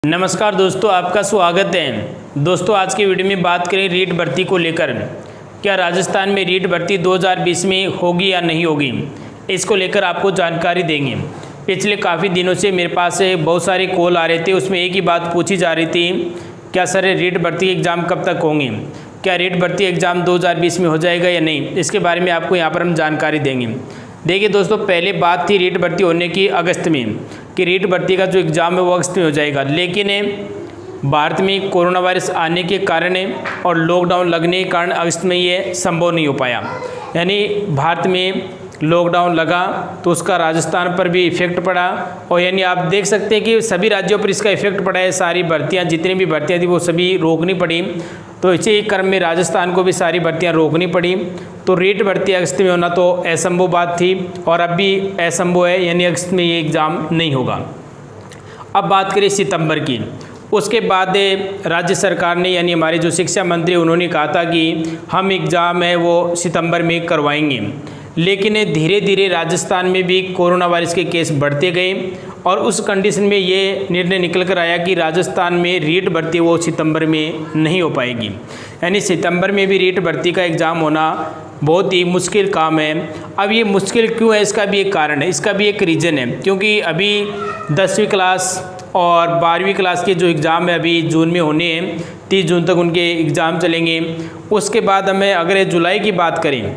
नमस्कार दोस्तों, आपका स्वागत है। दोस्तों, आज की वीडियो में बात करें रीट भर्ती को लेकर। क्या राजस्थान में रीट भर्ती 2020 में होगी या नहीं होगी, इसको लेकर आपको जानकारी देंगे। पिछले काफ़ी दिनों से मेरे पास बहुत सारे कॉल आ रहे थे, उसमें एक ही बात पूछी जा रही थी, क्या सर रीट भर्ती एग्ज़ाम कब तक होंगे, क्या रीट भर्ती एग्ज़ाम 2020 में हो जाएगा या नहीं। इसके बारे में आपको यहाँ पर हम जानकारी देंगे। देखिए दोस्तों, पहले बात थी रीट भर्ती होने की अगस्त में, कि रीट भर्ती का जो एग्ज़ाम है वो अगस्त में हो जाएगा, लेकिन भारत में कोरोना वायरस आने के कारण और लॉकडाउन लगने के कारण अगस्त में ये संभव नहीं हो पाया। यानी भारत में लॉकडाउन लगा तो उसका राजस्थान पर भी इफ़ेक्ट पड़ा, और यानी आप देख सकते हैं कि सभी राज्यों पर इसका इफ़ेक्ट पड़ा है। सारी भर्तियाँ, जितनी भी भर्तियाँ थी वो सभी रोकनी पड़ी, तो इसी क्रम में राजस्थान को भी सारी भर्तियाँ रोकनी पड़ी। तो रीट भर्ती अगस्त में होना तो असंभव बात थी, और अब भी असंभव है, यानी अगस्त में ये एग्ज़ाम नहीं होगा। अब बात करें सितंबर की, उसके बाद राज्य सरकार ने, यानी हमारे जो शिक्षा मंत्री, उन्होंने कहा था कि हम एग्ज़ाम है वो सितंबर में करवाएंगे। लेकिन धीरे धीरे राजस्थान में भी कोरोना वायरस के केस बढ़ते गए, और उस कंडीशन में ये निर्णय निकल कर आया कि राजस्थान में रीट भर्ती वो सितंबर में नहीं हो पाएगी। यानी सितंबर में भी रीट भर्ती का एग्ज़ाम होना बहुत ही मुश्किल काम है। अब ये मुश्किल क्यों है, इसका भी एक कारण है, इसका भी एक रीज़न है, क्योंकि अभी 10वीं क्लास और 12वीं क्लास के जो एग्ज़ाम है अभी जून में होने हैं, 30 जून तक उनके एग्ज़ाम चलेंगे। उसके बाद हमें अगर जुलाई की बात करें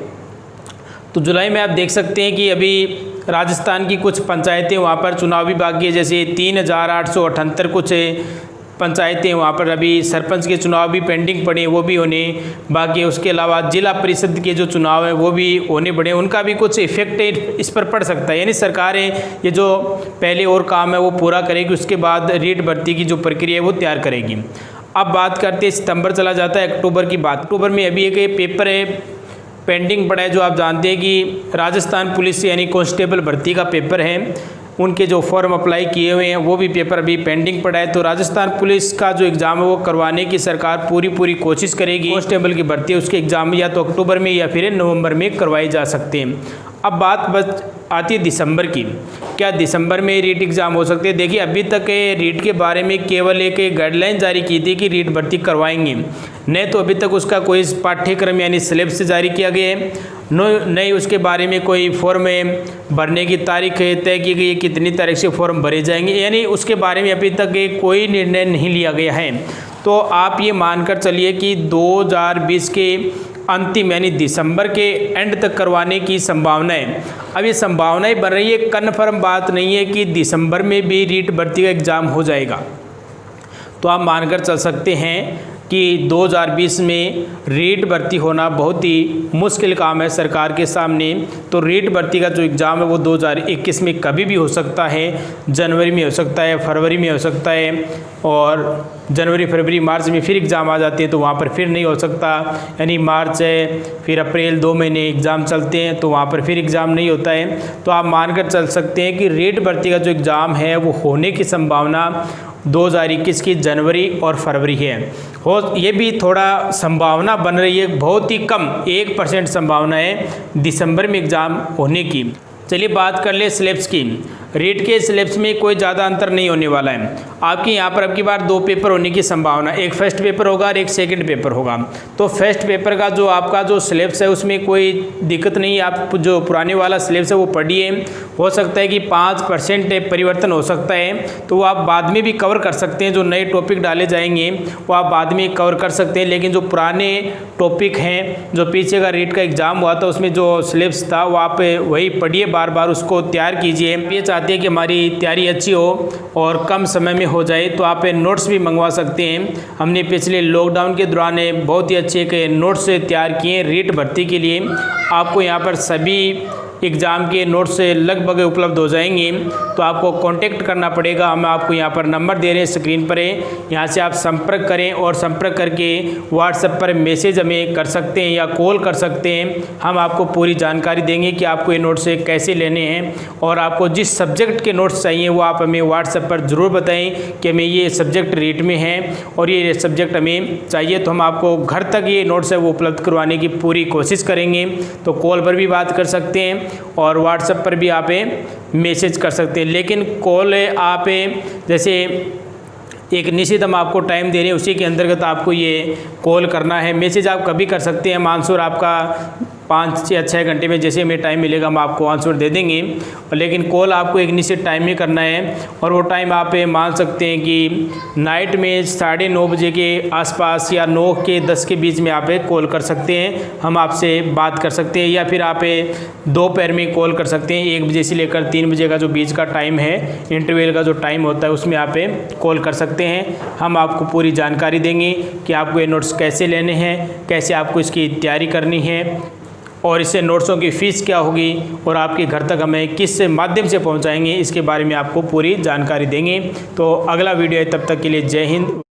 तो जुलाई में आप देख सकते हैं कि अभी राजस्थान की कुछ पंचायतें, वहाँ पर चुनाव भी बाकी है। जैसे 3878 कुछ पंचायतें, वहाँ पर अभी सरपंच के चुनाव भी पेंडिंग पड़े, वो भी होने बाकी है। उसके अलावा जिला परिषद के जो चुनाव हैं वो भी होने पड़े, उनका भी कुछ इफेक्ट इस पर पड़ सकता है। यानी सरकारें ये जो पहले और काम है वो पूरा करेगी, उसके बाद रीट भर्ती की जो प्रक्रिया है वो तैयार करेगी। अब बात करते हैं, सितंबर चला जाता है, अक्टूबर की बात। अक्टूबर में अभी एक पेपर है पेंडिंग पड़ा है, जो आप जानते हैं कि राजस्थान पुलिस यानी कांस्टेबल भर्ती का पेपर है, उनके जो फॉर्म अप्लाई किए हुए हैं वो भी पेपर अभी पेंडिंग पड़ा है। तो राजस्थान पुलिस का जो एग्ज़ाम है वो करवाने की सरकार पूरी कोशिश करेगी। कांस्टेबल की भर्ती, उसके एग्ज़ाम या तो अक्टूबर में या फिर नवंबर में करवाए जा सकते हैं। अब बात आती है दिसंबर की, क्या दिसंबर में रीट एग्ज़ाम हो सकते हैं। देखिए, अभी तक रीट के बारे में केवल एक गाइडलाइन जारी की थी कि रीट भर्ती करवाएंगे, नहीं तो अभी तक उसका कोई पाठ्यक्रम यानी सिलेबस जारी किया गया है, नहीं उसके बारे में कोई फॉर्म भरने की तारीख तय की गई है, कितनी तारीख से फॉर्म भरे जाएंगे, यानी उसके बारे में अभी तक कोई निर्णय नहीं लिया गया है। तो आप ये मानकर चलिए कि 2020 के अंतिम यानी दिसंबर के एंड तक करवाने की संभावना है। अब ये संभावनाएं बन रही है, कन्फर्म बात नहीं है कि दिसंबर में भी रीट भर्ती का एग्ज़ाम हो जाएगा। तो आप मानकर चल सकते हैं कि 2020 में रीट भर्ती होना बहुत ही मुश्किल काम है सरकार के सामने। तो रीट भर्ती का जो एग्ज़ाम है वो 2021 में कभी भी हो सकता है, जनवरी में हो सकता है, फरवरी में हो सकता है, और जनवरी फरवरी मार्च में फिर एग्ज़ाम आ जाते हैं तो वहाँ पर फिर नहीं हो सकता। यानी मार्च है, फिर अप्रैल, 2 महीने एग्ज़ाम चलते हैं तो वहाँ पर फिर एग्ज़ाम नहीं होता है। तो आप मानकर चल सकते हैं कि रीट भर्ती का जो एग्ज़ाम है वो होने की संभावना 2021 की जनवरी और फरवरी है। ये भी थोड़ा संभावना बन रही है, बहुत ही कम 1% संभावना है दिसंबर में एग्ज़ाम होने की। चलिए बात कर ले सिलेबस की। रीट के सिलेबस में कोई ज़्यादा अंतर नहीं होने वाला है। आपके यहाँ पर अब की बार 2 पेपर होने की संभावना, एक फर्स्ट पेपर होगा और एक सेकंड पेपर होगा। तो फर्स्ट पेपर का जो आपका जो सिलेबस है उसमें कोई दिक्कत नहीं है, आप जो पुराने वाला सिलेबस है वो पढ़िए। हो सकता है कि 5% परिवर्तन हो सकता है, तो वो आप बाद में भी कवर कर सकते हैं। जो नए टॉपिक डाले जाएंगे वो आप बाद में कवर कर सकते हैं, लेकिन जो पुराने टॉपिक हैं, जो पीछे का रीट का एग्ज़ाम हुआ था उसमें जो सिलेबस था वो आप वही पढ़िए, बार बार उसको तैयार कीजिए। ये चाहते हैं कि हमारी तैयारी अच्छी हो और कम समय में हो जाए, तो आप नोट्स भी मंगवा सकते हैं। हमने पिछले लॉकडाउन के दौरान बहुत ही अच्छे के नोट्स तैयार किए रीट भर्ती के लिए। आपको यहाँ पर सभी एग्ज़ाम के नोट्स लगभग उपलब्ध हो जाएंगे, तो आपको कांटेक्ट करना पड़ेगा। हम आपको यहाँ पर नंबर दे रहे हैं स्क्रीन पर, यहाँ से आप संपर्क करें, और संपर्क करके व्हाट्सएप पर मैसेज हमें कर सकते हैं या कॉल कर सकते हैं। हम आपको पूरी जानकारी देंगे कि आपको ये नोट्स कैसे लेने हैं, और आपको जिस सब्जेक्ट के नोट्स चाहिए वो आप हमें व्हाट्सएप पर ज़रूर बताएँ कि हमें ये सब्जेक्ट रीट में है और ये सब्जेक्ट हमें चाहिए, तो हम आपको घर तक ये नोट्स है वो उपलब्ध करवाने की पूरी कोशिश करेंगे। तो कॉल पर भी बात कर सकते हैं और व्हाट्सएप पर भी आप मैसेज कर सकते हैं। लेकिन कॉल आप जैसे एक निश्चित हम आपको टाइम दे रहे हैं, उसी के अंतर्गत आपको ये कॉल करना है। मैसेज आप कभी कर सकते हैं, आंसर आपका 5 या 6 घंटे में जैसे हमें टाइम मिलेगा हम आपको आंसर दे देंगे। और लेकिन कॉल आपको एक निश्चित टाइम में करना है, और वो टाइम आप मान सकते हैं कि नाइट में 9:30 बजे के आसपास या 9 के 10 के बीच में आप कॉल कर सकते हैं, हम आपसे बात कर सकते हैं। या फिर आप दोपहर में कॉल कर सकते हैं, 1 बजे से लेकर 3 बजे का जो बीच का टाइम है, इंटरवल का जो टाइम होता है, उसमें आप कॉल कर सकते हैं। हम आपको पूरी जानकारी देंगे कि आपको ये नोट्स कैसे लेने हैं, कैसे आपको इसकी तैयारी करनी है, और इससे नोट्सों की फ़ीस क्या होगी, और आपके घर तक हमें किस माध्यम से पहुंचाएंगे, इसके बारे में आपको पूरी जानकारी देंगे। तो अगला वीडियो है, तब तक के लिए जय हिंद।